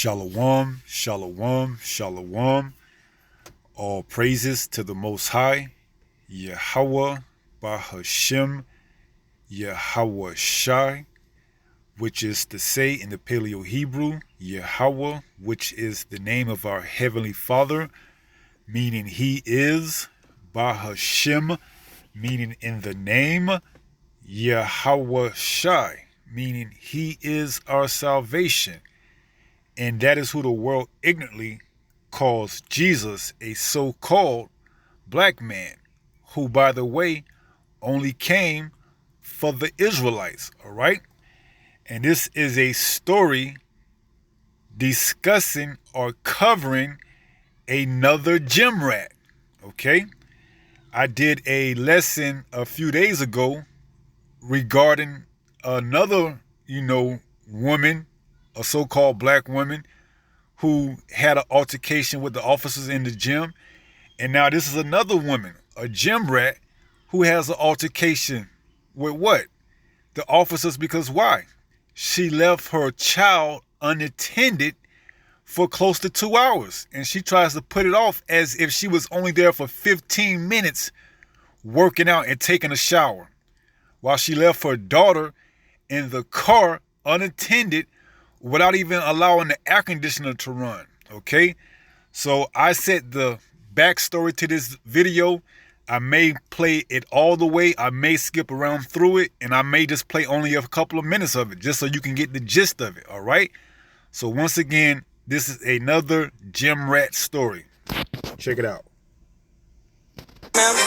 Shalom, shalom, shalom. All praises to the Most High, Yahweh, Bahashem, Yahweh Shai, which is to say in the Paleo-Hebrew, Yahweh, which is the name of our Heavenly Father, meaning He is, Bahashem, meaning in the name, Yahweh Shai, meaning He is our salvation. And that is who the world ignorantly calls Jesus, a so-called black man, who, by the way, only came for the Israelites, all right? And this is a story discussing or covering another gym rat, okay? I did a lesson a few days ago regarding another, woman, a so-called black woman who had an altercation with the officers in the gym. And now this is another woman, a gym rat, who has an altercation with what? The officers, because why? She left her child unattended for close to 2 hours. And she tries to put it off as if she was only there for 15 minutes working out and taking a shower, while she left her daughter in the car unattended without even allowing the air conditioner to run, okay? So I said the backstory to this video. I may play it all the way. I may skip around through it, and I may just play only a couple of minutes of it just so you can get the gist of it, all right? So once again, this is another gym rat story. Check it out.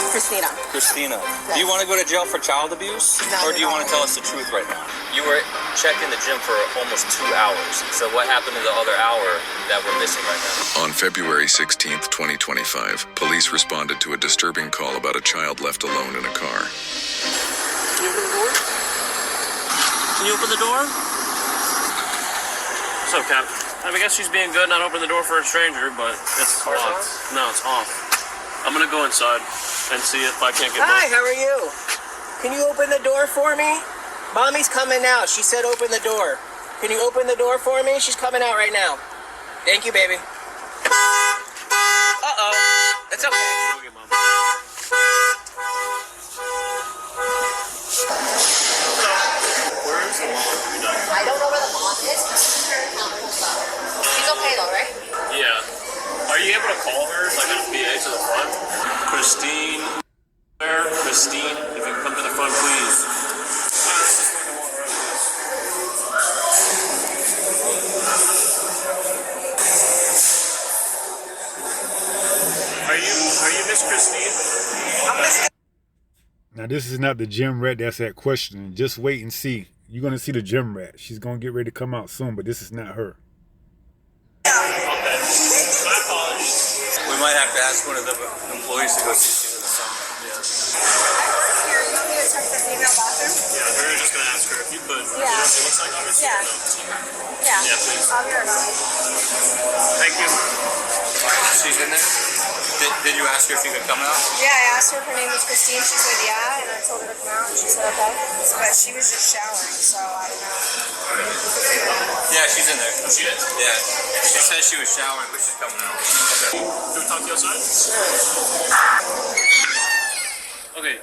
Christina. Christina, do you want to go to jail for child abuse? Or do you want to tell us the truth right now? You were checked in the gym for almost 2 hours. So what happened to the other hour that we're missing right now? On February 16th, 2025, police responded to a disturbing call about a child left alone in a car. Can you open the door? Can you open the door? What's up, Cap? I guess she's being good, not open the door for a stranger, but it's locked. No, it's off. I'm gonna go inside and see if I can't get Hi, both. how are you? Can you open the door for me? Mommy's coming out. She said open the door. Can you open the door for me? She's coming out right now. Thank you, baby. Uh-oh. It's okay. Go get Mom. Where is the mom? I don't know where the mom is, but she's very comfortable. She's okay though, right? Yeah. Are you able to call her, like a PA to the front? Christine. Where? Christine, if you can come to the front, please. Are you Miss Christine? Now, this is not the gym rat that's at question. Just wait and see. You're going to see the gym rat. She's going to get ready to come out soon, but this is not her. We might have to ask one of the employees to go see if she's in the sunlight. Here, you want me to check the female bathroom? Yeah, we were just gonna ask her if you could. Yeah. You know what she looks like, obviously? Yeah. Yeah. Yeah, please. I'll be right back. Thank you. She's in there? Did you ask her if you could come out? Yeah, I asked her if her name was Christine. She said yeah, and I told her to come out, and she said okay. But she was just showering, so I don't know. Yeah, she's in there. She is? Yeah. She said she was showering, but she's coming out. Okay. Can we talk to you outside? Okay.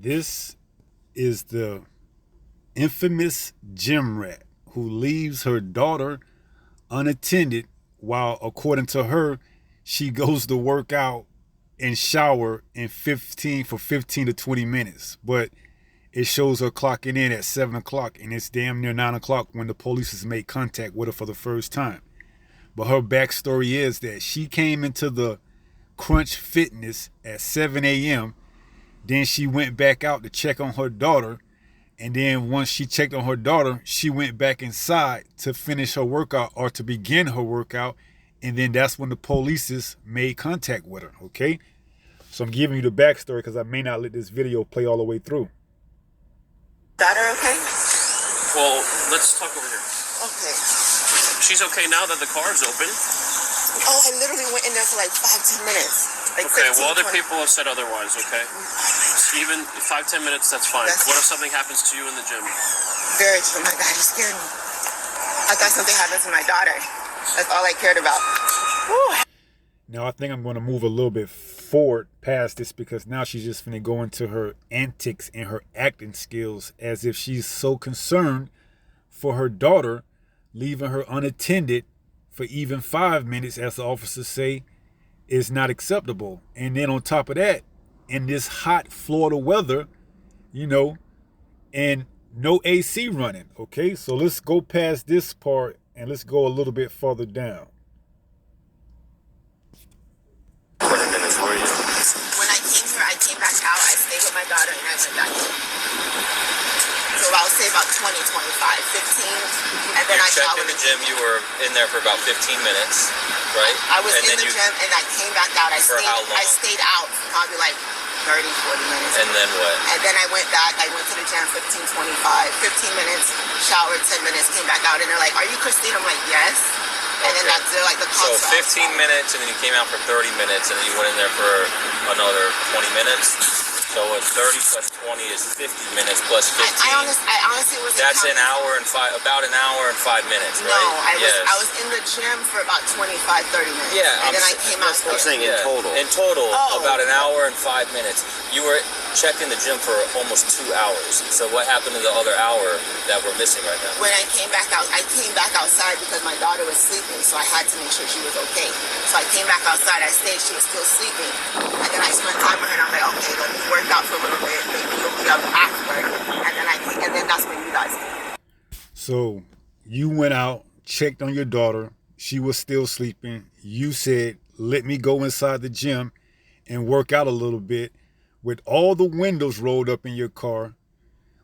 This is the infamous gym rat who leaves her daughter unattended while, according to her, she goes to work out and shower in 15 to 20 minutes. But it shows her clocking in at 7 o'clock, and it's damn near 9 o'clock when the police has made contact with her for the first time. But her backstory is that she came into the Crunch Fitness at 7 a.m. Then she went back out to check on her daughter. And then once she checked on her daughter, she went back inside to finish her workout or to begin her workout. And then that's when the police made contact with her, okay? So I'm giving you the backstory because I may not let this video play all the way through. Daughter okay? Well, let's talk over here. Okay. She's okay now that the car's open. Oh, I literally went in there for like 5-10 minutes. Like Okay, 15, well, other 20. people have said otherwise, okay? Even 5-10 minutes, that's fine. That's- What if something happens to you in the gym? Very true. My God, you scared me. I thought something happened to my daughter. That's all I cared about. Whew. Now, I think I'm going to move a little bit forward past this because now she's just going to go into her antics and her acting skills as if she's so concerned for her daughter, leaving her unattended for even 5 minutes, as the officers say, is not acceptable. And then on top of that, in this hot Florida weather, you know, and no AC running, okay? So let's go past this part and let's go a little bit further down. When were you? When I came here, I came back out. I stayed with my daughter and I went back in. So I'll say about 20, 25, 15. And then I checked showered. in the gym. You were in there for about 15 minutes, right? I was and in the gym and I came back out. For how long? I stayed out for probably like 30, 40 minutes. And then what? And then I went back. I went to the gym 15, 25, 15 minutes, showered 10 minutes, came back out. And they're like, "Are you Christine?" I'm like, "Yes." And then that's like the So cops. 15 minutes, and then you came out for 30 minutes, and then you went in there for another 20 minutes. So it's 30 plus 20 is 50 minutes plus 15. I honestly was. That's an hour and about an hour and 5 minutes, right? No, yes. I was in the gym for about 25, 30 minutes. Yeah, and then I came out. I'm saying in total. In total, about an hour and 5 minutes. You were checked in the gym for almost 2 hours. So what happened to the other hour that we're missing right now? When I came back outside because my daughter was sleeping, so I had to make sure she was okay. So I came back outside. I stayed. She was still sleeping, and then I spent time with her. And I'm like, okay, let me work out for a little bit. Maybe you'll be up after. And then that's when you guys came. So you went out, checked on your daughter. She was still sleeping. You said, let me go inside the gym and work out a little bit with all the windows rolled up in your car,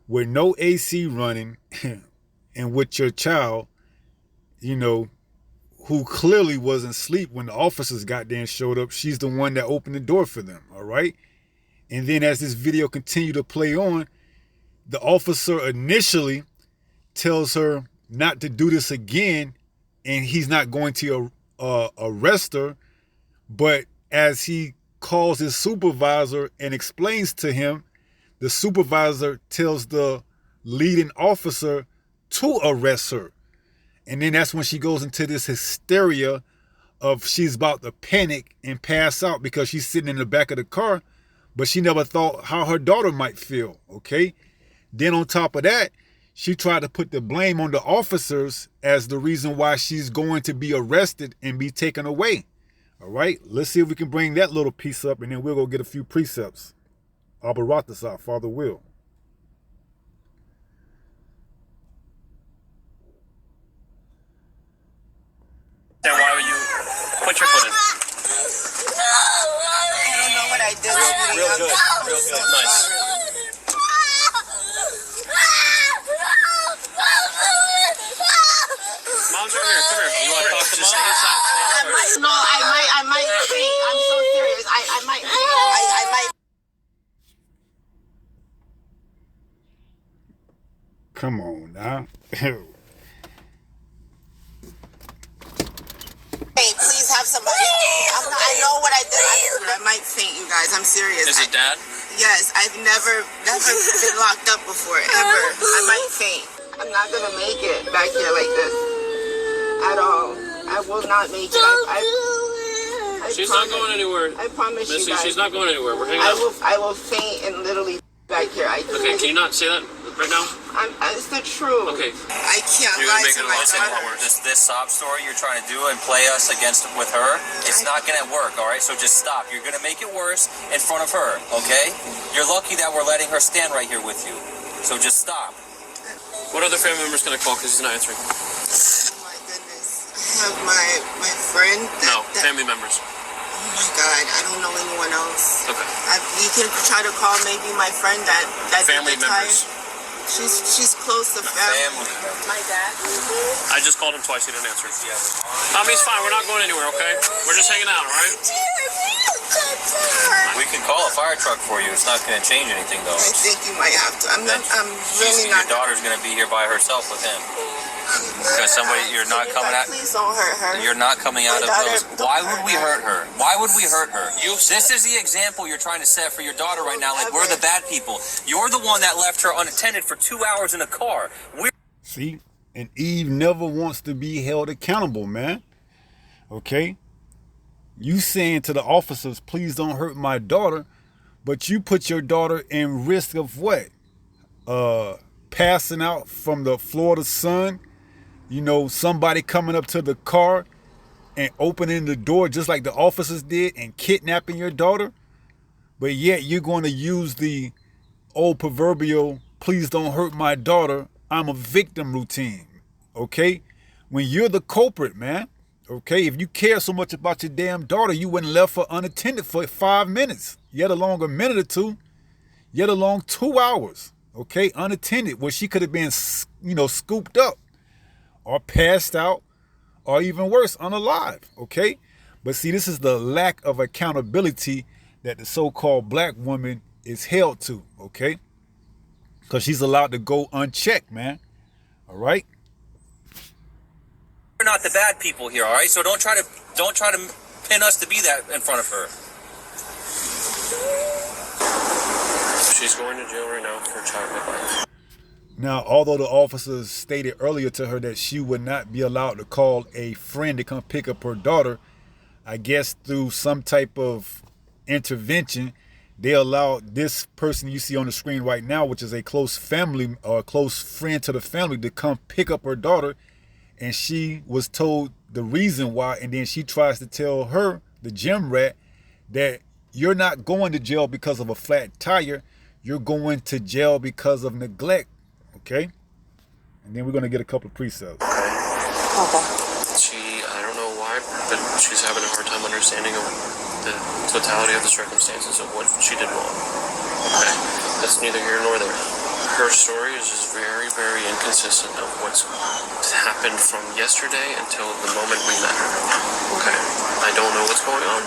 with no AC running, and with your child, you know, who clearly wasn't asleep when the officers got there and showed up. She's the one that opened the door for them, all right? And then as this video continued to play on, the officer initially tells her not to do this again, and he's not going to arrest her. But as he calls his supervisor and explains to him, the supervisor tells the leading officer to arrest her. And then that's when she goes into this hysteria of she's about to panic and pass out because she's sitting in the back of the car, but she never thought how her daughter might feel, okay? Then on top of that, she tried to put the blame on the officers as the reason why she's going to be arrested and be taken away. All right, let's see if we can bring that little piece up, and then we'll go get a few precepts. Abaratasa, Father will. Then why would you put your foot in? I don't know what I did. Real good. Nice. Mom's over here. Come here. You want to talk to mom? I might faint. I'm so serious. I might faint. Come on now. Hey, please have somebody. I know what I did. I might faint, you guys. I'm serious. Is it dad? Yes, I've never been locked up before, ever. I might faint. I'm not gonna make it back here like this at all. I will not make it. I She's promise, not going anywhere. I promise Missy, you guys. she's not going anywhere. We're hanging out. I will faint and literally back here. Okay, can you not say that right now? It's the truth. Okay. I can't You're gonna lie make to it my less than daughter. hours. This sob story you're trying to do and play us against with her, it's not gonna work, all right? So just stop. You're gonna make it worse in front of her, okay? You're lucky that we're letting her stand right here with you. So just stop. What other family member's gonna call because he's not answering? Oh my goodness. I have my friend. No, family members. Oh my God, I don't know anyone else. Okay. You can try to call maybe my friend that Family did the time. members. She's close to family. My dad. I just called him twice. He didn't answer. Tommy's fine. We're not going anywhere, okay? We're just hanging out, all right? We can call a fire truck for you. It's not gonna change anything, though. I think you might have to. I'm really Your not. daughter's gonna be here by herself with him. Because you're not coming out. Please don't hurt her. You're not coming out of My those. daughter, don't Why would we hurt her? Why would we hurt her? This is the example you're trying to set for your daughter right now. Like, we're the bad people. You're the one that left her unattended for 2 hours in a car. See, And Eve never wants to be held accountable, man. Okay? You saying to the officers, please don't hurt my daughter, but you put your daughter in risk of what? Passing out from the Florida sun, somebody coming up to the car and opening the door just like the officers did and kidnapping your daughter. But yet you're going to use the old proverbial, please don't hurt my daughter, I'm a victim routine. Okay? When you're the culprit, man. Okay? If you care so much about your damn daughter, you wouldn't left her unattended for 5 minutes, yet along a minute or two, yet along 2 hours. Okay? Unattended, where she could have been, scooped up or passed out or even worse, unalive. Okay? But see, this is the lack of accountability that the so-called black woman is held to, okay? Because she's allowed to go unchecked, man. All right? We're not the bad people here, all right? So don't try to pin us to be that in front of her. She's going to jail right now for child neglect. Now, although the officers stated earlier to her that she would not be allowed to call a friend to come pick up her daughter, I guess through some type of intervention, they allowed this person you see on the screen right now, which is a close family or a close friend to the family, to come pick up her daughter. And she was told the reason why. And then she tries to tell her, the gym rat, that you're not going to jail because of a flat tire. You're going to jail because of neglect. Okay? And then we're going to get a couple of precepts. Okay. I don't know why, but she's having a hard time understanding of the totality of the circumstances of what she did wrong. Okay? That's neither here nor there. Her story is just very, very inconsistent of what's happened from yesterday until the moment we met her. Okay? I don't know what's going on.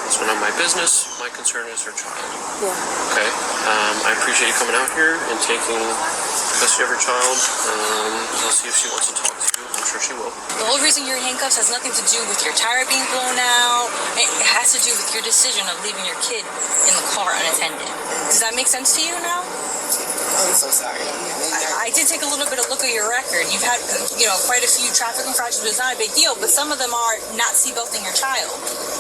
It's none of my business. My concern is her child. Yeah. Okay? I appreciate you coming out here and taking custody of her child. I'll see if she wants to talk to you. I'm sure she will. The whole reason you're in handcuffs has nothing to do with your tire being blown out. It has to do with your decision of leaving your kid in the car unattended. Does that make sense to you now? I'm so sorry. I did take a little bit of look at your record. You've had, quite a few traffic infractions. It's not a big deal, but some of them are not seatbelting your child.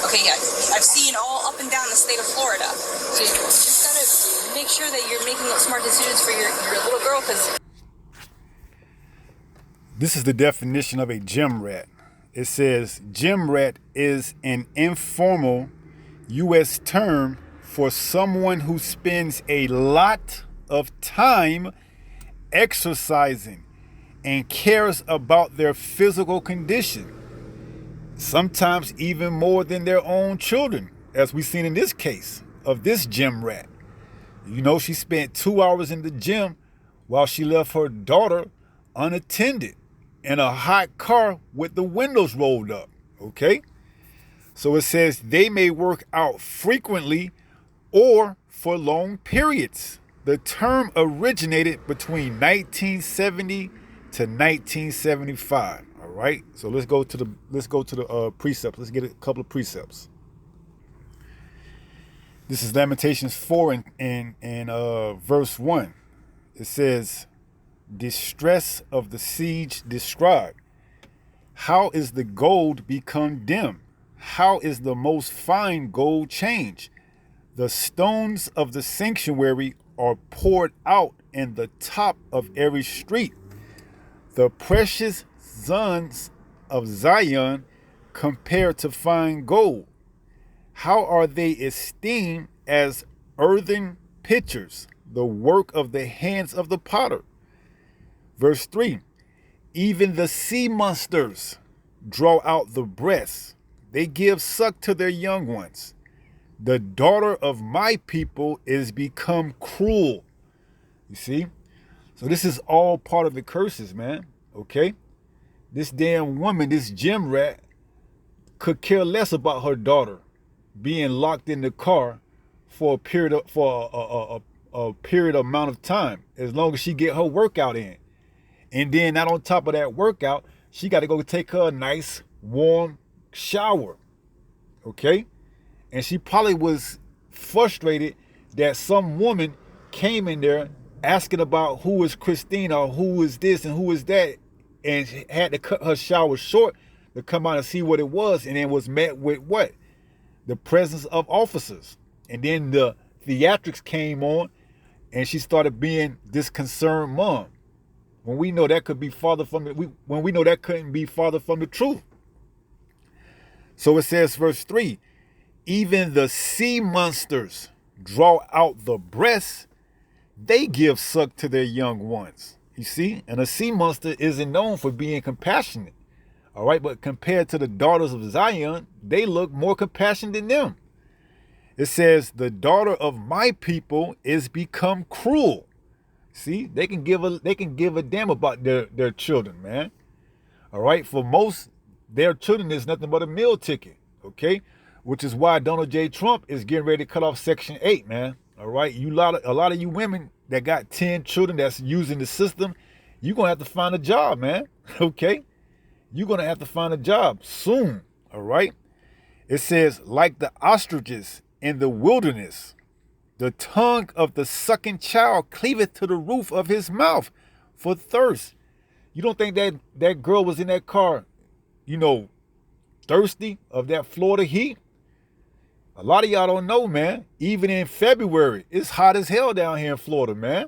Okay, yeah, I've seen all up and down the state of Florida. So you just gotta make sure that you're making smart decisions for your little girl, because This is the definition of a gym rat. It says gym rat is an informal U.S. term for someone who spends a lot of time exercising and cares about their physical condition, sometimes even more than their own children, as we've seen in this case of this gym rat. She spent 2 hours in the gym while she left her daughter unattended in a hot car with the windows rolled up, okay? So it says they may work out frequently or for long periods. The term originated between 1970 to 1975, all right? So let's go to the precepts. Let's get a couple of precepts. This is Lamentations 4 and verse 1. It says, distress of the siege described. How is the gold become dim? How is the most fine gold changed? The stones of the sanctuary are poured out in the top of every street. The precious sons of Zion compared to fine gold. How are they esteemed as earthen pitchers, the work of the hands of the potter? Verse 3, even the sea monsters draw out the breasts. They give suck to their young ones. The daughter of my people is become cruel. You see? So this is all part of the curses, man. Okay? This damn woman, this gym rat, could care less about her daughter being locked in the car for a period amount of time, as long as she get her workout in. And then not on top of that workout, she got to go take her a nice warm shower. Okay? And she probably was frustrated that some woman came in there asking about who is Christina or who is this and who is that, and she had to cut her shower short to come out and see what it was, and then was met with what? The presence of officers. And then the theatrics came on, and she started being this concerned mom. When we know that could be farther from the, when we know that couldn't be farther from the truth. So it says, verse 3, even the sea monsters draw out the breasts, they give suck to their young ones. You see, and a sea monster isn't known for being compassionate. All right, but compared to the daughters of Zion, they look more compassionate than them. It says, the daughter of my people is become cruel. See, they can give a damn about their children, man. All right, for most, their children is nothing but a meal ticket, okay? Which is why Donald J. Trump is getting ready to cut off Section 8, man. All right, a lot of you women that got 10 children that's using the system, you're going to have to find a job, man, okay? You're going to have to find a job soon, all right? It says, like the ostriches in the wilderness, the tongue of the sucking child cleaveth to the roof of his mouth for thirst. You don't think that girl was in that car, thirsty of that Florida heat? A lot of y'all don't know, man. Even in February, it's hot as hell down here in Florida, man.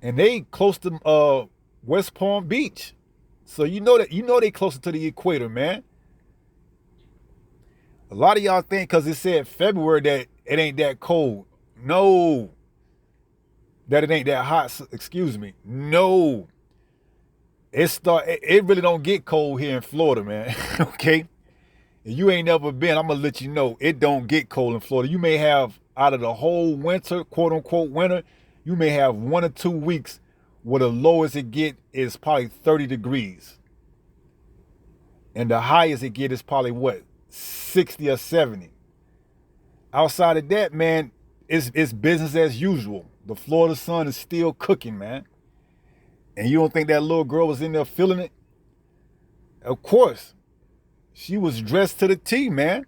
And they close to West Palm Beach. So you know they closer to the equator, man. A lot of y'all think because it said February that it ain't that cold. No. That it ain't that hot. Excuse me. No. It really don't get cold here in Florida, man. Okay? If you ain't never been, I'm going to let you know, it don't get cold in Florida. You may have, out of the whole winter, quote unquote winter, you may have 1 or 2 weeks where the lowest it get is probably 30 degrees. And the highest it get is probably what? 60 or 70. Outside of that, man, it's business as usual. The Florida sun is still cooking, man. And you don't think that little girl was in there feeling it? Of course. She was dressed to the T, man.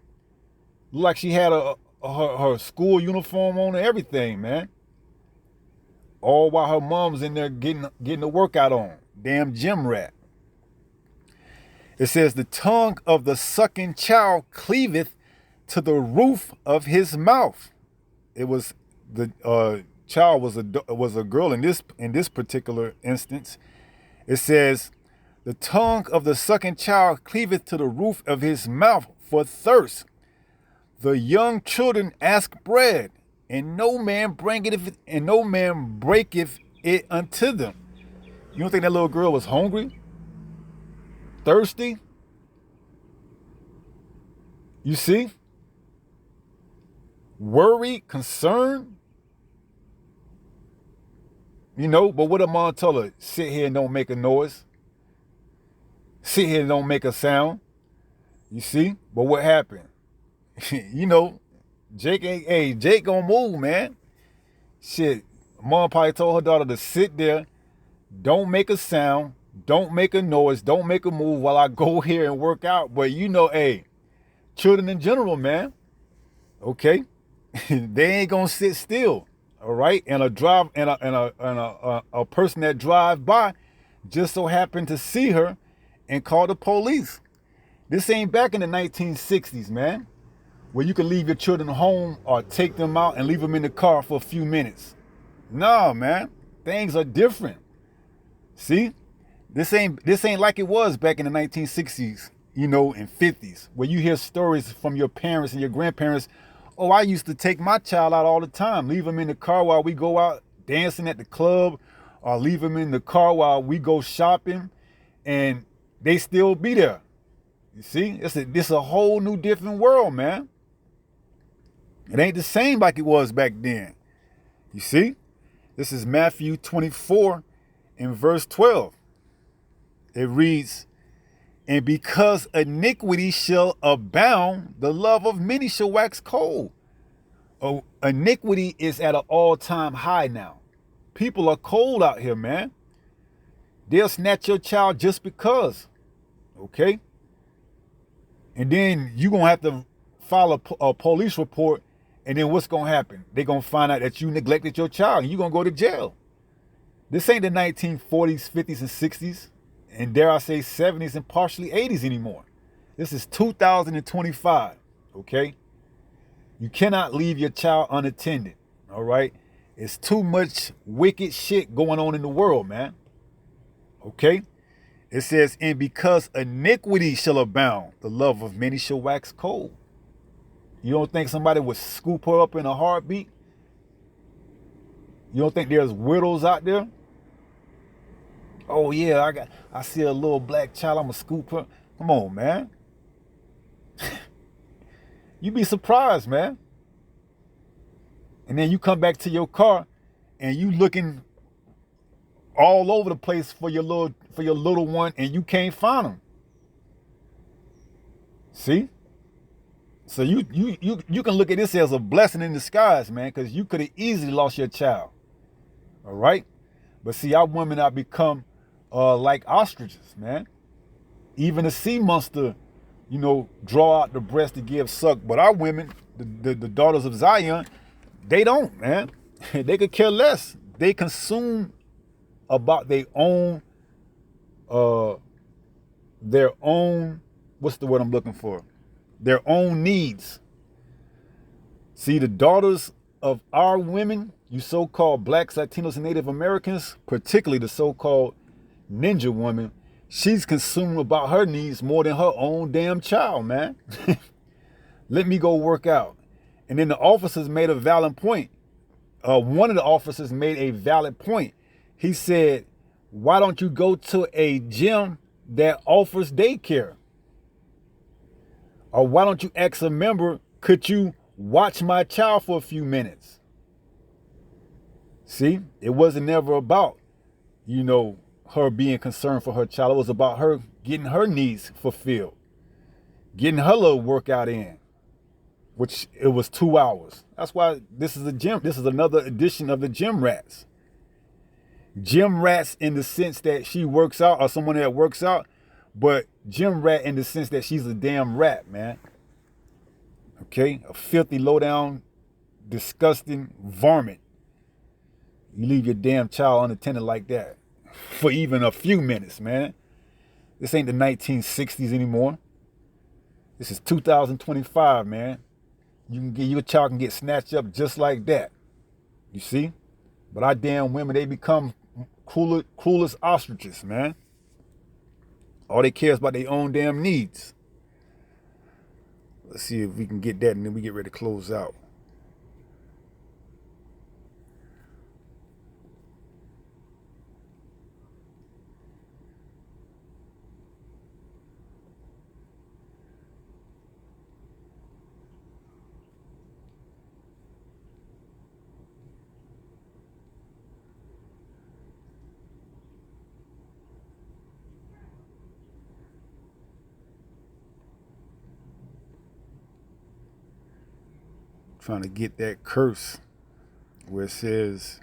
Looked like she had her school uniform on and everything, man. All while her mom was in there getting a workout on. Damn gym rat. It says, the tongue of the sucking child cleaveth to the roof of his mouth. It was the child was a girl in this particular instance. It says, the tongue of the sucking child cleaveth to the roof of his mouth for thirst. The young children ask bread, and no man breaketh it unto them. You don't think that little girl was hungry? Thirsty? You see? Worried, concerned? But what did mom tell her? Sit here and don't make a noise. Sit here and don't make a sound. You see? But what happened? Jake gonna move, man. Shit. Mom probably told her daughter to sit there, don't make a sound, don't make a noise, don't make a move while I go here and work out. But children in general, man. Okay? They ain't gonna sit still. All right? And a person that drive by just so happened to see her and call the police. This ain't back in the 1960s, man, where you can leave your children home or take them out and leave them in the car for a few minutes. No, man, things are different. See, this ain't like it was back in the 1960s, and 50s, where you hear stories from your parents and your grandparents. Oh, I used to take my child out all the time, leave them in the car while we go out dancing at the club, or leave them in the car while we go shopping, and they still be there. You see, this a whole new different world, man. It ain't the same like it was back then. You see, this is Matthew 24 in verse 12. It reads, and because iniquity shall abound, the love of many shall wax cold. Oh, iniquity is at an all-time high now. People are cold out here, man. They'll snatch your child just because. Okay? And then you're going to have to file a police report, and then what's going to happen? They're going to find out that you neglected your child, and you're going to go to jail. This ain't the 1940s, 50s, and 60s. and dare I say 70s and partially 80s anymore. This is 2025, okay? You cannot leave your child unattended, all right? It's too much wicked shit going on in the world, man. Okay? It says, and because iniquity shall abound, the love of many shall wax cold. You don't think somebody would scoop her up in a heartbeat? You don't think there's widows out there? Oh yeah, I see a little black child, I'm gonna scoop her. Come on, man. You'd be surprised, man. And then you come back to your car and you looking all over the place for your little one, and you can't find them. See? So you can look at this as a blessing in disguise, man, because you could have easily lost your child. All right? But see, our women have become like ostriches, man. Even the sea monster, draw out the breast to give suck. But our women, the daughters of Zion, they don't, man. They could care less. They consume about their own, what's the word I'm looking for? Their own needs. See, the daughters of our women, you so-called blacks, Latinos, and Native Americans, particularly the so-called ninja woman, she's consumed about her needs more than her own damn child, man. Let me go work out. And then the officers made a valid point. One of the officers made a valid point. He said, why don't you go to a gym that offers daycare? Or why don't you ask a member, could you watch my child for a few minutes? See, it wasn't never about, her being concerned for her child. It was about her getting her needs fulfilled, getting her little workout in, which it was 2 hours. That's why this is a gym. This is another edition of the gym rats. Gym rats in the sense that she works out, or someone that works out, but gym rat in the sense that she's a damn rat, man. Okay? A filthy, low-down, disgusting varmint. You leave your damn child unattended like that for even a few minutes, man. This ain't the 1960s anymore. This is 2025, man. Your child can get snatched up just like that. You see? But our damn women, they become cruelest ostriches, man. All they care is about their own damn needs. Let's see if we can get that, and then we get ready to close out. Trying to get that curse where it says,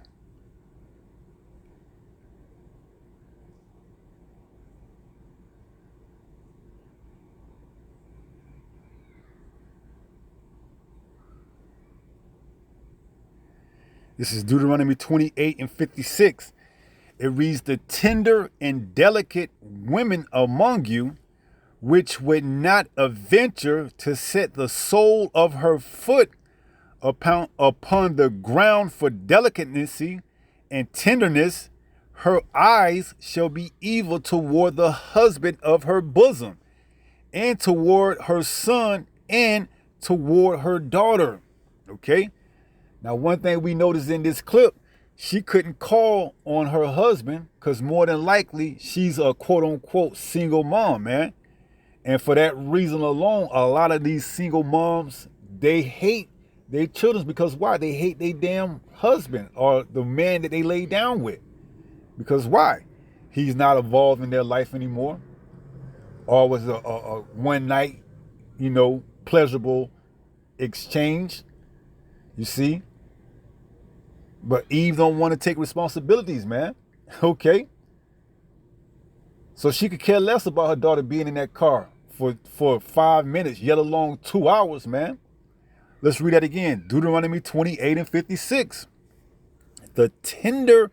this is Deuteronomy 28 and 56. It reads, the tender and delicate women among you, which would not adventure to set the sole of her foot upon the ground for delicacy and tenderness, her eyes shall be evil toward the husband of her bosom, and toward her son, and toward her daughter. Okay? Now, one thing we noticed in this clip, she couldn't call on her husband because more than likely she's a quote-unquote single mom, man. And for that reason alone, a lot of these single moms, they hate their children because why? They hate their damn husband or the man that they lay down with. Because why? He's not involved in their life anymore. Or was a one night, pleasurable exchange. You see? But Eve don't want to take responsibilities, man. Okay? So she could care less about her daughter being in that car for 5 minutes, yet alone 2 hours, man. Let's read that again. Deuteronomy 28 and 56. The tender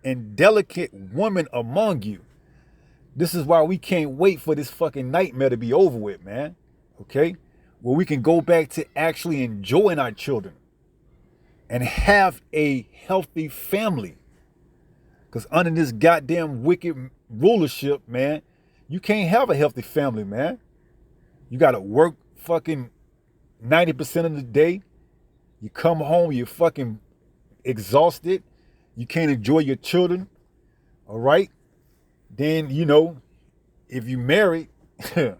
and delicate woman among you. This is why we can't wait for this fucking nightmare to be over with, man. Okay? Where we can go back to actually enjoying our children and have a healthy family. Because under this goddamn wicked rulership, man, you can't have a healthy family, man. You got to work fucking 90% of the day. You come home, you're fucking exhausted. You can't enjoy your children. All right? Then, you know, if you marry,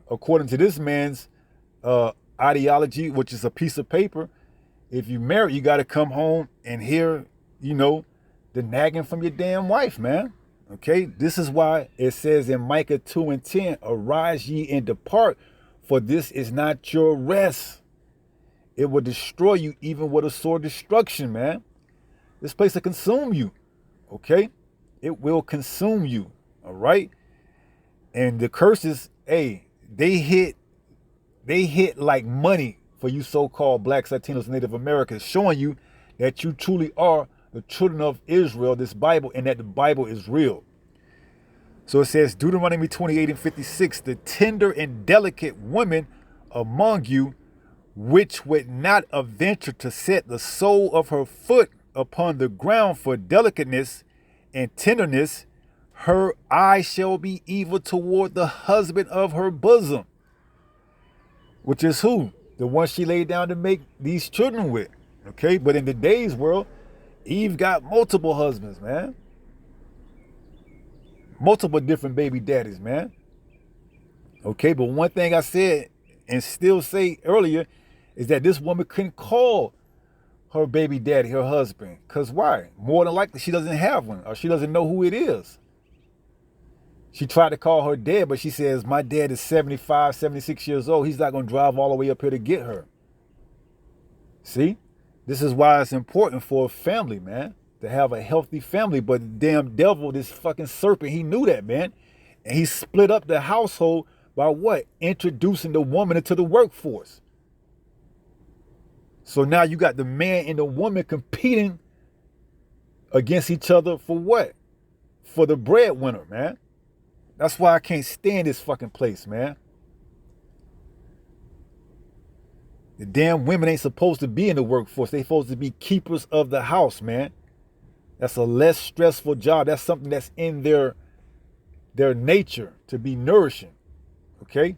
according to this man's ideology, which is a piece of paper, if you marry, you got to come home and hear, you know, the nagging from your damn wife, man. Okay? This is why it says in Micah 2:10, arise ye and depart, for this is not your rest. It will destroy you even with a sword destruction, man. This place will consume you. Okay? It will consume you. All right? And the curses, hey, they hit like money for you so-called blacks, Latinos, Native Americans, showing you that you truly are the children of Israel, this Bible, and that the Bible is real. So it says, Deuteronomy 28:56, the tender and delicate women among you, which would not adventure to set the sole of her foot upon the ground for delicateness and tenderness, her eye shall be evil toward the husband of her bosom. Which is who? The one she laid down to make these children with. Okay? But in today's world, Eve got multiple husbands, man. Multiple different baby daddies, man. Okay? But one thing I said and still say earlier is that this woman couldn't call her baby daddy her husband. Because why? More than likely she doesn't have one, or she doesn't know who it is. She tried to call her dad, but she says, my dad is 75, 76 years old. He's not going to drive all the way up here to get her. See? This is why it's important for a family, man, to have a healthy family. But the damn devil, this fucking serpent, he knew that, man. And he split up the household by what? Introducing the woman into the workforce. So now you got the man and the woman competing against each other for what? For the breadwinner, man. That's why I can't stand this fucking place, man. The damn women ain't supposed to be in the workforce. They supposed to be keepers of the house, man. That's a less stressful job. That's something that's in their nature to be nourishing. Okay?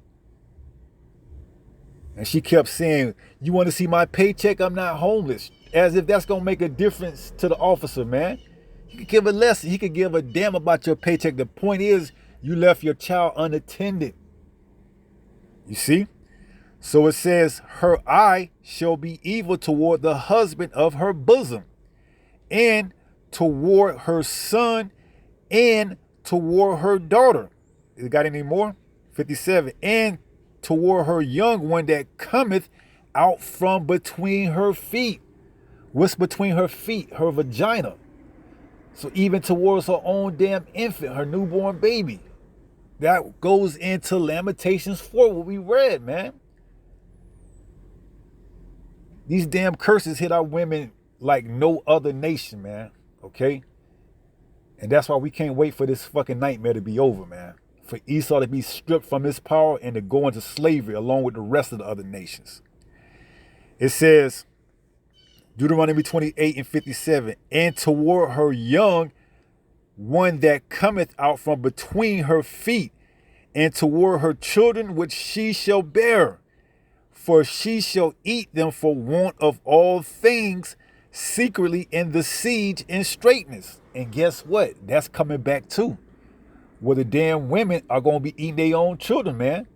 And she kept saying, you want to see my paycheck? I'm not homeless. As if that's going to make a difference to the officer, man. He could give a lesson. He could give a damn about your paycheck. The point is, you left your child unattended. You see? So it says, her eye shall be evil toward the husband of her bosom, and toward her son, and toward her daughter. It got any more? 57. And toward her young one that cometh out from between her feet. What's between her feet? Her vagina. So even towards her own damn infant, her newborn baby. That goes into Lamentations 4, what we read, man. These damn curses hit our women like no other nation, man. Okay? And that's why we can't wait for this fucking nightmare to be over, man. For Esau to be stripped from his power and to go into slavery along with the rest of the other nations. It says, Deuteronomy 28:57, and toward her young one that cometh out from between her feet, and toward her children which she shall bear. For she shall eat them for want of all things secretly in the siege and straitness. And guess what? That's coming back too. Where the damn women are going to be eating their own children, man.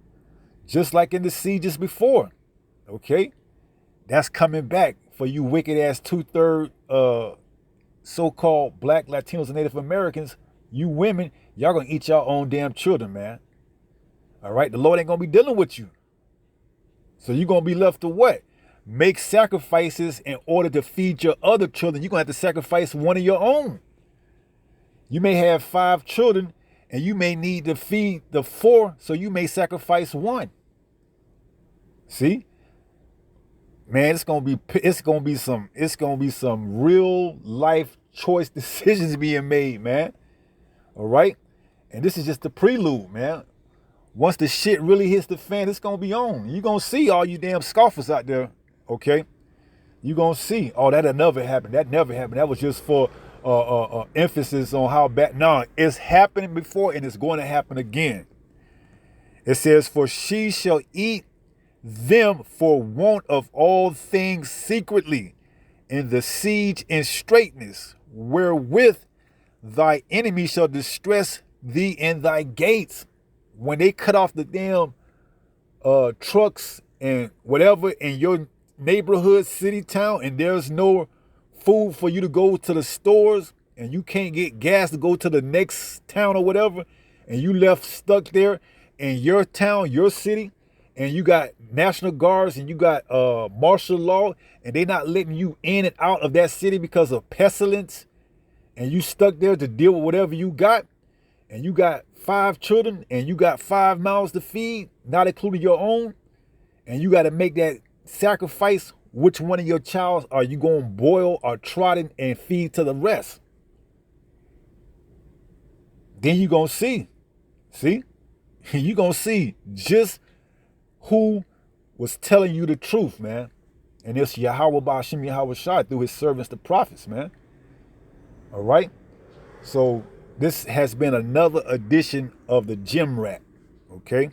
Just like in the sieges before. Okay? That's coming back for you wicked ass 2/3 so-called black, Latinos, and Native Americans. You women, y'all going to eat your own damn children, man. All right? The Lord ain't going to be dealing with you. So you're going to be left to what? Make sacrifices in order to feed your other children. You're going to have to sacrifice one of your own. You may have 5 children and you may need to feed the 4, so you may sacrifice 1. See? Man, it's gonna be some real life choice decisions being made, man. All right? And this is just the prelude, man. Once the shit really hits the fan, it's going to be on. You're going to see all you damn scoffers out there, okay? You're going to see, oh, that never happened. That never happened. That was just for emphasis on how bad. No, it's happening before and it's going to happen again. It says, for she shall eat them for want of all things secretly, in the siege and straitness, wherewith thy enemy shall distress thee in thy gates. When they cut off the damn trucks and whatever in your neighborhood, city, town, and there's no food for you to go to the stores, and you can't get gas to go to the next town or whatever, and you left stuck there in your town, your city, and you got National Guards and you got martial law, and they not letting you in and out of that city because of pestilence, and you stuck there to deal with whatever you got, and you got 5 children and you got 5 mouths to feed, not including your own, and you got to make that sacrifice. Which one of your child are you going to boil or trotting and feed to the rest? Then you going to see, you going to see just who was telling you the truth, man. And it's Yahweh Ba'ashim Yahweh Shai through his servants, the prophets, man. All right? So this has been another edition of the Gym Rat, okay?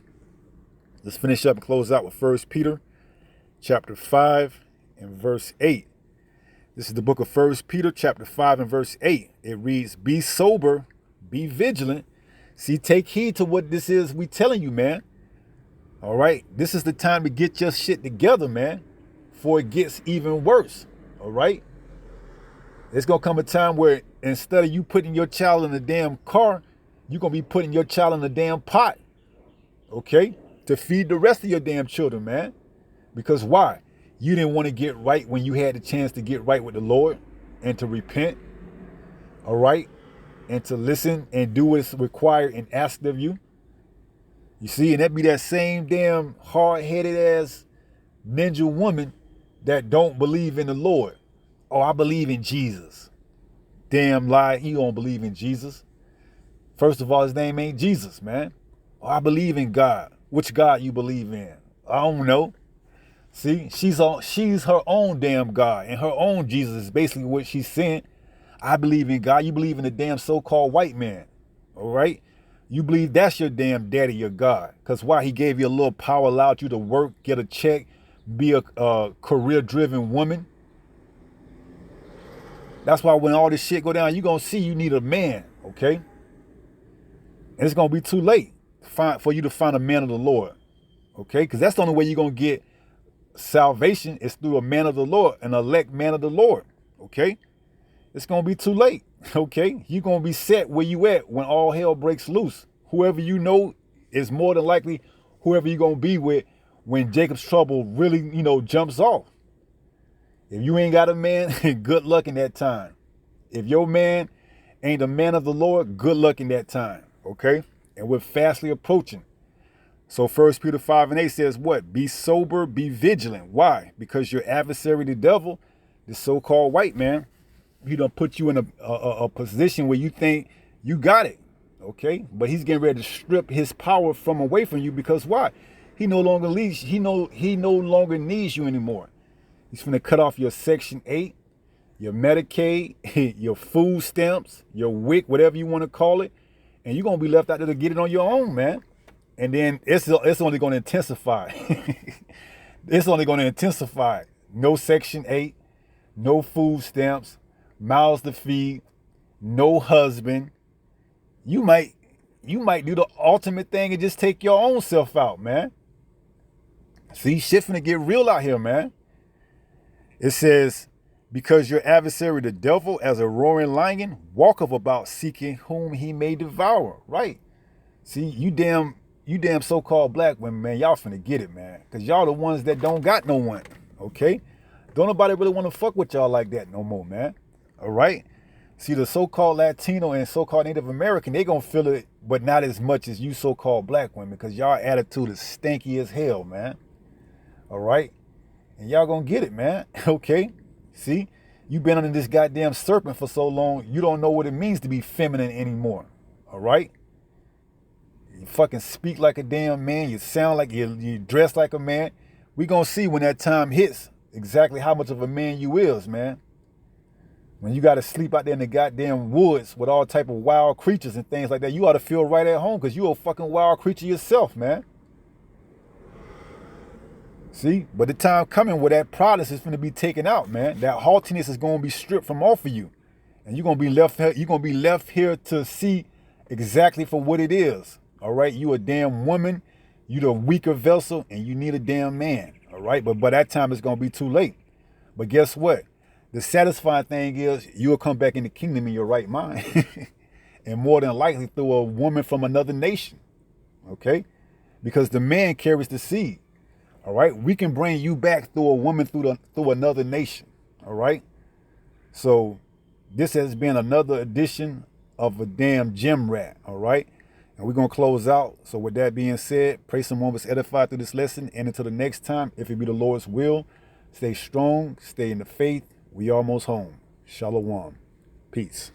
Let's finish up and close out with 1 Peter chapter 5 and verse 8. This is the book of 1 Peter chapter 5 and verse 8. It reads, be sober, be vigilant. See, take heed to what this is we telling you, man. All right, this is the time to get your shit together, man, before it gets even worse. All right, it's gonna come a time where instead of you putting your child in a damn car, you're gonna be putting your child in a damn pot, okay, to feed the rest of your damn children, man. Because why? You didn't want to get right when you had the chance to get right with the Lord and to repent, all right, and to listen and do what's required and asked of you. You see, and that be that same damn hard-headed ass ninja woman that don't believe in the Lord. Oh, I believe in Jesus. Damn lie, you don't believe in Jesus. First of all, his name ain't Jesus, man. Oh, I believe in God. Which God you believe in? I don't know. See, she's her own damn God, and her own Jesus is basically what she's saying. I believe in God. You believe in the damn so-called white man, all right? You believe that's your damn daddy, your God. Because why? He gave you a little power, allowed you to work, get a check, be a career-driven woman. That's why when all this shit go down, you're going to see you need a man, okay? And it's going to be too late for you to find a man of the Lord, okay? Because that's the only way you're going to get salvation is through a man of the Lord, an elect man of the Lord, okay? It's going to be too late, okay? You're going to be set where you at when all hell breaks loose. Whoever you know is more than likely whoever you're going to be with when Jacob's trouble really, jumps off. If you ain't got a man, good luck in that time. If your man ain't a man of the Lord, good luck in that time, okay? And we're fastly approaching. So 1 Peter 5 and 8 says what? Be sober, be vigilant. Why? Because your adversary, the devil, the so-called white man, he done put you in a position where you think you got it, okay? But he's getting ready to strip his power from away from you because why? He no longer needs you anymore. He's going to cut off your Section 8, your Medicaid, your food stamps, your WIC, whatever you want to call it, and you're going to be left out there to get it on your own, man. And then it's only going to intensify. It's only going to intensify. No Section 8, no food stamps, mouths to feed, no husband. You might do the ultimate thing and just take your own self out, man. See, shit finna get real out here, man. It says, because your adversary, the devil, as a roaring lion, walketh about seeking whom he may devour. Right. See, you damn so-called black women, man, y'all finna get it, man. Because y'all the ones that don't got no one, okay? Don't nobody really want to fuck with y'all like that no more, man. All right? See, the so-called Latino and so-called Native American, they gonna feel it, but not as much as you so-called black women, because y'all attitude is stanky as hell, man. All right? And y'all gonna get it, man. Okay? See? You been under this goddamn serpent for so long, you don't know what it means to be feminine anymore. All right? You fucking speak like a damn man. You sound like you dress like a man. We gonna see when that time hits exactly how much of a man you is, man. When you gotta sleep out there in the goddamn woods with all type of wild creatures and things like that, you ought to feel right at home because you a fucking wild creature yourself, man. See? But the time coming where that prowess is gonna be taken out, man. That haughtiness is gonna be stripped from off of you. And you're gonna be left here to see exactly for what it is. All right, you a damn woman, you the weaker vessel, and you need a damn man. All right, but by that time it's gonna be too late. But guess what? The satisfying thing is you'll come back in the kingdom in your right mind, and more than likely through a woman from another nation. Okay, because the man carries the seed. All right, we can bring you back through a woman through another nation. All right, so this has been another edition of a damn gym rat. All right. And we're going to close out. So with that being said, pray someone was edified through this lesson. And until the next time, if it be the Lord's will, stay strong, stay in the faith. We almost home. Shalom. Peace.